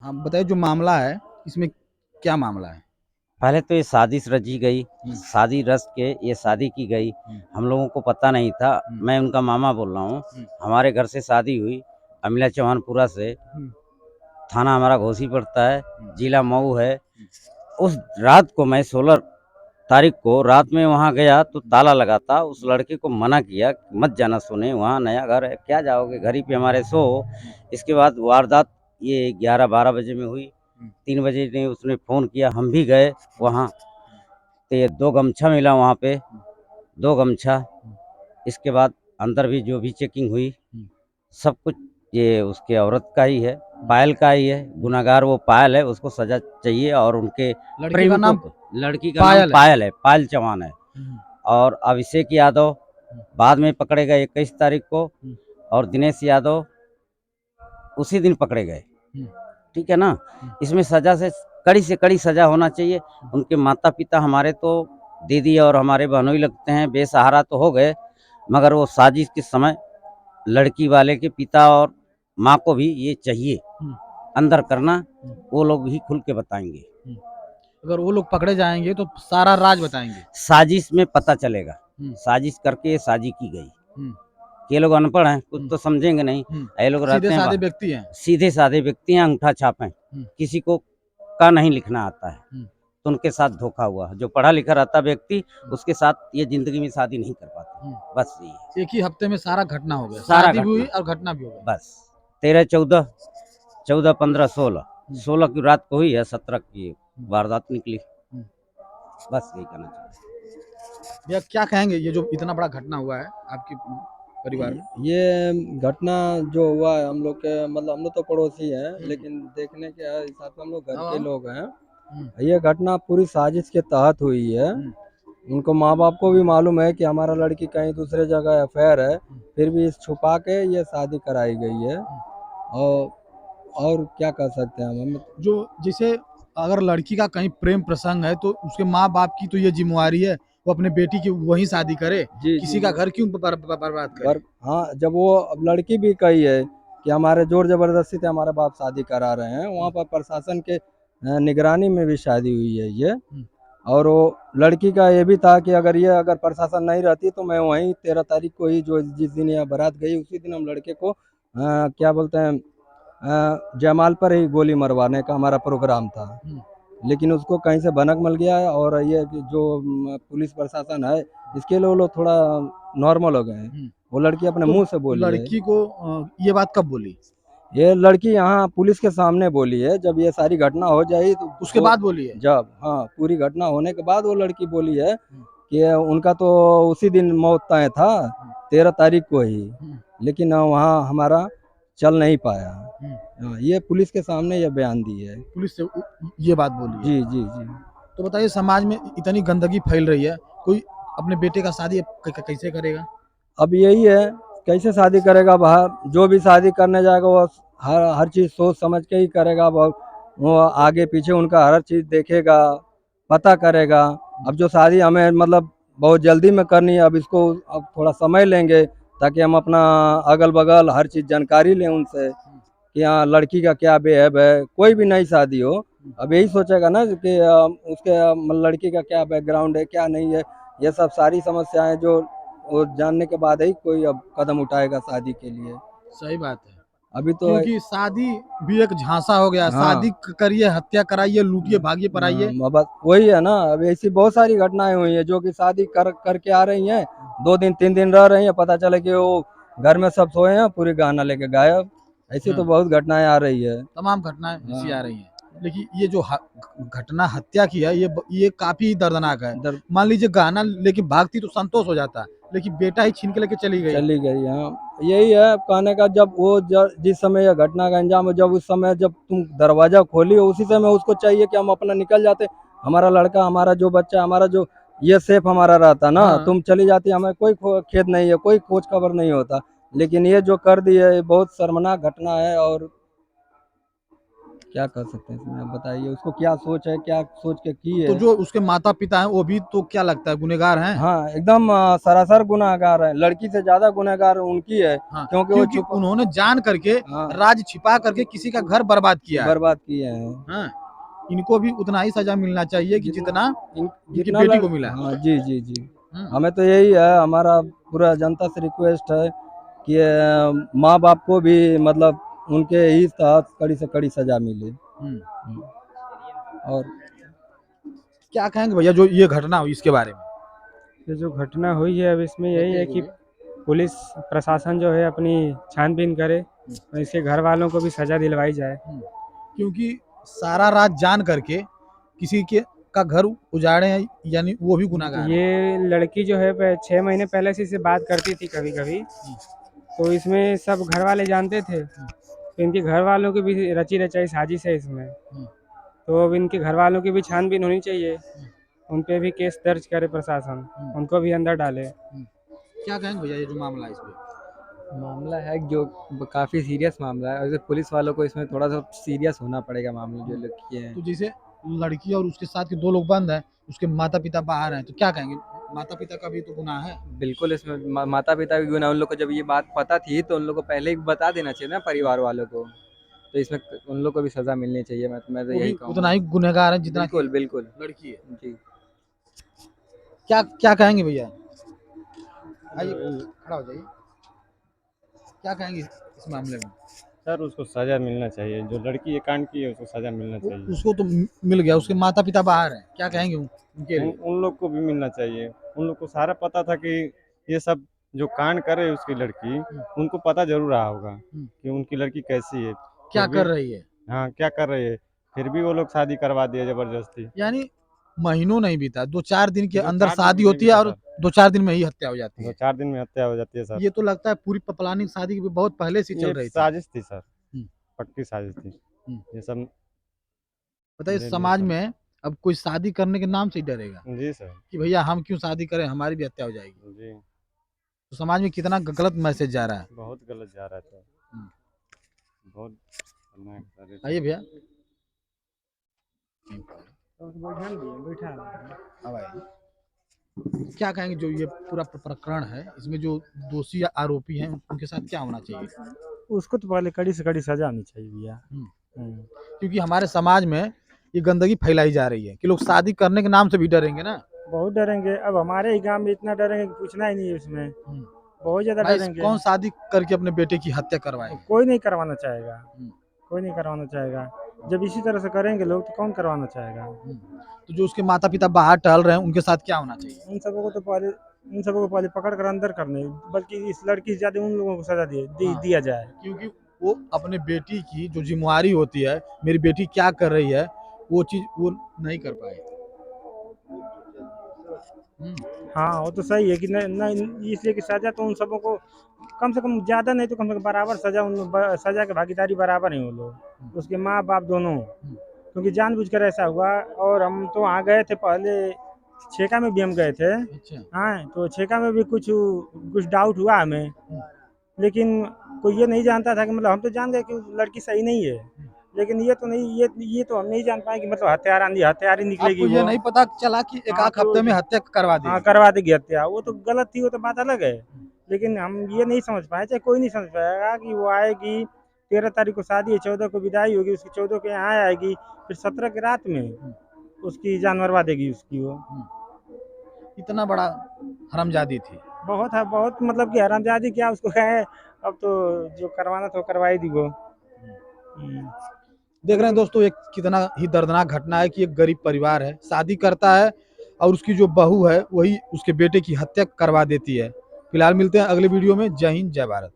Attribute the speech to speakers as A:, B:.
A: हाँ, बताइए जो मामला है, इसमें क्या मामला है?
B: पहले तो ये साजिश रची गई,
A: हुँ,
B: शादी रच के ये शादी की गई।
A: हुँ,
B: हम लोगों को पता नहीं था।
A: हुँ,
B: मैं उनका मामा बोल रहा हूँ।
A: हुँ,
B: हमारे घर से शादी हुई अमिला चौहानपुरा से।
A: हुँ,
B: थाना हमारा घोसी पड़ता है,
A: हुँ,
B: जिला मऊ है।
A: हुँ,
B: उस रात को मैं 16 तारीख को रात में वहाँ गया तो ताला लगा था। उस लड़के को मना किया कि मत जाना सोने, वहाँ नया घर है, क्या जाओगे, घर ही पे हमारे सो।
A: हुँ,
B: इसके बाद वारदात ये 11-12 बजे में हुई।
A: हुँ,
B: 3 बजे ने उसने फ़ोन किया, हम भी गए
A: हुँ,
B: वहाँ। तो ये 2 गमछा मिला वहाँ पे,
A: हुँ,
B: 2 गमछा।
A: हुँ,
B: इसके बाद अंदर भी जो भी चेकिंग हुई,
A: हुँ,
B: सब कुछ ये उसके औरत का ही है,
A: हुँ,
B: पायल का ही है।
A: हुँ।
B: गुनहगार वो पायल है, उसको सज़ा चाहिए और उनके
A: लड़की का
B: प्रेमिकों
A: नाम
B: को। लड़की का नाम
A: पायल है।
B: पायल है, पायल चौहान है।
A: हुँ,
B: और अभिषेक यादव
A: हुँ,
B: बाद में पकड़े गए 21 तारीख को।
A: हुँ,
B: और दिनेश यादव उसी दिन पकड़े गए।
A: हुँ,
B: ठीक है ना?
A: हुँ,
B: इसमें सज़ा से कड़ी सज़ा होना चाहिए।
A: हुँ,
B: उनके माता-पिता हमारे तो दीदी और हमारे बहनोई लगते हैं, बेसहारा तो हो गए, मगर वो साजिश के समय लड़की वाले के पिता और माँ को भी ये चाहिए
A: हुँ,
B: अंदर करना।
A: हुँ,
B: वो लोग ही खुल के बताएँगे।
A: हुँ। अगर वो लोग पकड़े जाएँगे तो सारा राज बताएँगे।
B: साजिश में पता चलेगा,
A: हुँ,
B: साजिश करके ये साजिश की गई।
A: हुँ,
B: ये लोग अनपढ़ हैं, कुछ
A: हुँ,
B: तो समझेंगे नहीं।
A: हुँ।
B: ये लोग रहते हैं
A: सीधे-साधे
B: बाहर,
A: व्यक्ति हैं।
B: सीधे-साधे व्यक्ति हैं, अंगूठा छाप हैं।
A: हुँ,
B: किसी को का नहीं लिखना आता है,
A: हुँ,
B: तो उनके साथ धोखा हुआ। जो पढ़ा-लिखा रहता व्यक्ति,
A: हुँ,
B: उसके साथ ये ज़िंदगी में शादी नहीं कर
A: हुँ।
B: पाते। बस यही है,
A: एक ही हफ्ते में सारा घटना हो गया।
B: सारा
A: शादी भी हुई
B: घटना।
A: और घटना भी हो गई।
B: बस 13, 14, 14, 15, 16,
A: हुँ,
B: 16 की रात को हुई है, 17 की
A: हुँ,
B: वारदात निकली।
A: हुँ।
B: बस यही कहना चाहता हूँ।
A: भैया क्या कहेंगे ये जो इतना बड़ा घटना हुआ है आपके परिवार में?
C: ये घटना जो हुआ है हम लोग के मतलब हम लोग तो पड़ोसी हैं,
A: हुँ,
C: लेकिन देखने के हिसाब से हम लोग घर
A: आओ,
C: के
A: आओ।
C: लोग हैं।
A: हुँ,
C: ये घटना पूरी साजिश के तहत हुई है।
A: हुँ,
C: उनको माँ बाप को भी मालूम है कि हमारा लड़की कहीं दूसरे जगह अफेयर है,
A: हुँ,
C: फिर भी इस छुपा के ये शादी कराई गई है।
A: हुँ।
C: और और क्या कर सकते हैं हम
A: जो जैसे अगर लड़की का कहीं प्रेम प्रसंग है तो उसके माँ-बाप की तो ये ज़िम्मेवारी है, वो अपने बेटी की वहीं शादी करे,
C: जी
A: किसी
C: जी
A: का
C: जी।
A: घर क्यों बर्बाद करे?
C: बर हाँ, जब वो अब लड़की भी कही है कि हमारे जोर ज़बरदस्ती से हमारे बाप शादी करा रहे हैं, वहाँ
A: हुँ,
C: पर प्रशासन के निगरानी में भी शादी हुई है ये।
A: हुँ,
C: और वो लड़की का ये भी था कि अगर प्रशासन नहीं रहती तो मैं वहीं 13 तारीख को ही जो जिस दिन यह बारात गई उसी दिन हम लड़के को क्या बोलते हैं जयमाल पर ही गोली मरवाने का हमारा प्रोग्राम था।
A: हुँ,
C: लेकिन उसको कहीं से भनक मिल गया है और ये कि जो पुलिस प्रशासन है इसके लिए वो लोग थोड़ा नॉर्मल हो गए हैं।
A: हुँ।
C: वो लड़की अपने
A: तो
C: मुंह से
A: तो
C: बोली है।
A: लड़की को ये बात कब बोली?
C: ये लड़की यहाँ पुलिस के सामने बोली है, जब ये सारी घटना हो जाई तो
A: उसके बाद बोली है?
C: जब हाँ पूरी घटना होने के बाद वो लड़की बोली है
A: हुँ,
C: कि उनका तो उसी दिन मौत तय था,
A: हुँ,
C: 13 तारीख को ही,
A: हुँ,
C: लेकिन वहाँ हमारा चल नहीं पाया।
A: हुँ।
C: हाँ, ये पुलिस के सामने ये बयान दी है।
A: पुलिस से ये बात बोली है।
C: जी जी जी।
A: तो बताइए समाज में इतनी गंदगी फैल रही है, कोई अपने बेटे का शादी अब कैसे करेगा?
C: अब यही है, कैसे शादी करेगा बाहर, जो भी शादी करने जाएगा वो हर हर चीज़ सोच समझ के ही करेगा। वो आगे पीछे उनका हर चीज़ देखेगा, पता करेगा।
A: हुँ,
C: अब जो शादी हमें मतलब बहुत जल्दी में करनी है, अब इसको अब थोड़ा समय लेंगे ताकि हम अपना अगल बगल हर चीज़ जानकारी लें उनसे
A: हुँ,
C: कि हाँ लड़की का क्या बिहेव है। कोई भी नई शादी हो,
A: हुँ,
C: अब यही सोचेगा ना कि उसके लड़की का क्या बैकग्राउंड है, क्या नहीं है। ये सब सारी समस्याएं जो वो जानने के बाद ही कोई अब कदम उठाएगा शादी के लिए।
A: सही बात है।
C: अभी तो
A: क्योंकि शादी भी एक झांसा हो गया। शादी
C: हाँ
A: करिए, हत्या कराइए, लूटिए, भागिए, पराइए।
C: बस वही है ना। अब ऐसी बहुत सारी घटनाएं हुई हैं जो कि शादी करके आ रही हैं, 2 दिन 3 दिन रह रही हैं, पता चले कि वो घर में सब सोए हैं, पूरी गहना लेके गायब। ऐसी तो
A: हाँ,
C: बहुत घटनाएं आ रही है।
A: तमाम घटनाएँ ऐसी आ
C: हाँ
A: रही हैं। लेकिन ये जो घटना हत्या की है, ये काफ़ी दर्दनाक है।
C: दर
A: मान लीजिए गहना लेके भागती तो संतोष हो जाता, लेकिन बेटा ही छीन के लेके चली गई।
C: चली गई। हाँ यही है कहने का, जब वो जिस समय यह घटना का अंजाम हो, जब उस समय जब तुम दरवाजा खोली हो उसी समय उसको चाहिए कि हम अपना निकल जाते। हमारा लड़का, हमारा जो बच्चा, हमारा जो ये सेफ हमारा रहता ना,
A: हाँ,
C: तुम चली जाती, हमें कोई खेद नहीं है, कोई खोज खबर नहीं होता। लेकिन ये जो कर दी है ये बहुत शर्मनाक घटना है। और क्या कर सकते हैं इसमें, आप बताइए उसको क्या सोच है, क्या सोच के की
A: तो
C: है।
A: जो उसके माता पिता हैं वो भी तो क्या लगता है गुनहगार हैं?
C: हाँ एकदम सरासर गुनाहगार है, लड़की से ज्यादा गुनाहगार उनकी है,
A: हाँ,
C: क्योंकि वो
A: क्योंकि
C: छुपा
A: उन्होंने जान करके
C: हाँ
A: राज छिपा करके किसी का घर बर्बाद किया है।
C: बर्बाद किए हैं।
A: हाँ, इनको भी उतना ही सजा मिलना चाहिए कि जितना इनकी
C: जितना
A: बेटी को मिला।
C: हाँ जी जी जी।
A: हम्म,
C: हमें तो यही है, हमारा पूरा जनता से रिक्वेस्ट है कि माँ बाप को भी मतलब उनके ही साथ कड़ी से कड़ी सजा मिले।
A: हम्म।
C: और
A: क्या कहेंगे भैया जो ये घटना हुई इसके बारे में?
D: ये जो घटना हुई है अब इसमें यही है कि पुलिस प्रशासन जो है अपनी छानबीन करे और इसके घर वालों को भी सज़ा दिलवाई जाए।
A: क्योंकि सारा रात जान करके किसी के का घर उजाड़े हैं, यानी वो भी गुनाहगार है।
D: ये लड़की जो है 6 महीने पहले से इससे बात करती थी कभी कभी, तो इसमें सब घर वाले जानते थे, तो इनके घर वालों की भी रची रचाई साजिश है इसमें। तो अब इनके घर वालों की भी छानबीन होनी चाहिए, उन पे भी केस दर्ज करे प्रशासन, उनको भी अंदर डाले।
A: क्या कहेंगे भैया ये जो मामला है इसमें?
C: मामला है जो काफ़ी सीरियस मामला है, और इसे पुलिस वालों को इसमें थोड़ा सा सीरियस होना पड़ेगा, मामले जो लोग किए हैं।
A: तो जैसे लड़की और उसके साथ के 2 लोग बंद हैं, उसके माता पिता बाहर हैं, तो क्या कहेंगे? माता पिता का भी तो गुनाह है।
C: बिल्कुल इसमें माता पिता की गुनाह, उन लोग को जब ये बात पता थी तो उन लोग को पहले ही बता देना चाहिए ना परिवार वालों को, तो इसमें उन लोग को भी सज़ा मिलनी चाहिए। मैं तो
A: वो
C: यही
A: भी
C: कहूँगा।
A: उतना ही गुनहगार है जितना
C: बिल्कुल
A: कि
C: बिल्कुल
A: लड़की है।
C: जी।
A: क्या क्या कहेंगे भैया? आइए खड़ा हो जाइए। क्या कहेंगे इस मामले में?
E: सर उसको सज़ा मिलना चाहिए, जो लड़की ये कांड की है उसको सज़ा मिलना चाहिए।
A: उसको तो मिल गया, उसके माता पिता बाहर हैं, क्या कहेंगे उनके
E: उन
A: लिए?
E: उन लोग को भी मिलना चाहिए। उन लोग को सारा पता था कि ये सब जो कांड करे उसकी लड़की, उनको पता जरूर रहा होगा कि उनकी लड़की कैसी है।
A: क्या
E: फिर भी
A: कर रही है?
E: हाँ क्या कर रही है, फिर भी वो लोग शादी करवा दिए ज़बरदस्ती।
A: यानी महीनों नहीं बीता, 2-4 दिन के
E: 2-4
A: अंदर
E: दिन
A: शादी
E: भी नहीं
A: होती है
E: बीता
A: और
E: सर,
A: 2-4 दिन में ही हत्या हो जाती है।
E: 2-4 दिन में हत्या हो जाती है सर।
A: ये तो लगता है पूरी प्लानिंग शादी की बहुत पहले से चल
E: ये
A: रही थी।
E: साजिश थी सर,
A: हम्म,
E: पक्की साजिश थी।
A: हम्म।
E: ये सब
A: बताइए
E: ले लिया
A: समाज
E: सर।
A: में अब कोई शादी करने के नाम से ही डरेगा
E: जी सर।
A: कि भैया हम क्यों शादी करें, हमारी भी हत्या हो जाएगी।
E: जी
A: तो समाज में कितना गलत मैसेज जा रहा है।
E: बहुत गलत जा रहा था,
A: हम्म।
E: बहुत खतरनाक सर।
A: आइए भैया।
D: बैठा
A: अब आइए। क्या कहेंगे जो ये पूरा प्रकरण है, इसमें जो दोषी या आरोपी हैं उनके साथ क्या होना चाहिए?
D: उसको तो पहले कड़ी से कड़ी सजा आनी चाहिए भैया।
A: क्योंकि हमारे समाज में ये गंदगी फैलाई जा रही है कि लोग शादी करने के नाम से भी डरेंगे ना।
D: बहुत डरेंगे, अब हमारे ही गांव में इतना डरेंगे कि पूछना ही नहीं है उसमें, बहुत ज्यादा
A: भाई
D: डरेंगे।
A: कौन शादी करके अपने बेटे की हत्या करवाए?
D: कोई नहीं करवाना चाहेगा, कोई नहीं करवाना चाहेगा। जब इसी तरह से करेंगे लोग तो कौन करवाना चाहेगा।
A: तो जो उसके माता पिता बाहर टहल रहे हैं उनके साथ क्या होना चाहिए?
D: उन सबों को पहले पकड़ कर अंदर करने, बल्कि इस लड़की से ज्यादा उन लोगों को सजा दिया जाए।
A: क्योंकि वो अपने बेटी की जो जिम्मेवारी होती है, मेरी बेटी क्या कर रही है, वो चीज वो नहीं कर पाए।
D: हाँ वो तो सही है कि नहीं, इसलिए कि सजा तो उन सबों को कम से कम ज्यादा नहीं तो कम से कम बराबर सजा, सजा की भागीदारी बराबर है वो लोग, उसके माँ बाप दोनों, क्योंकि जानबूझकर ऐसा हुआ। और हम तो वहाँ गए थे पहले, छेका में भी हम गए थे।
A: अच्छा।
D: हाँ तो छेका में भी कुछ डाउट हुआ हमें, लेकिन कोई ये नहीं जानता था कि मतलब हम तो जान गए कि लड़की सही नहीं है, लेकिन ये तो नहीं, ये तो हम नहीं जान पाए कि मतलब हत्यारी निकलेगी
A: आपको ये
D: वो।
A: नहीं पता चला कि एक आध हफ्ते में हत्या करवा दी?
D: हाँ करवा देगी हत्या, वो तो गलत थी, वो तो बात अलग है, लेकिन हम ये नहीं समझ पाए, चाहे कोई नहीं समझ पाएगा कि वो आएगी 13 तारीख को शादी है, 14 को विदाई होगी उसकी, 14 को यहाँ आएगी, फिर 17 की रात में उसकी जान मरवा देगी उसकी वो।
A: इतना बड़ा हरामजादी थी।
D: बहुत मतलब कि हरामजादी क्या उसको है, अब तो जो करवाना था वो करवाई दी वो।
A: देख रहे हैं दोस्तों, एक कितना ही दर्दनाक घटना है कि एक गरीब परिवार है, शादी करता है और उसकी जो बहू है वही उसके बेटे की हत्या करवा देती है। फिलहाल मिलते हैं अगले वीडियो में। जय हिंद, जय भारत।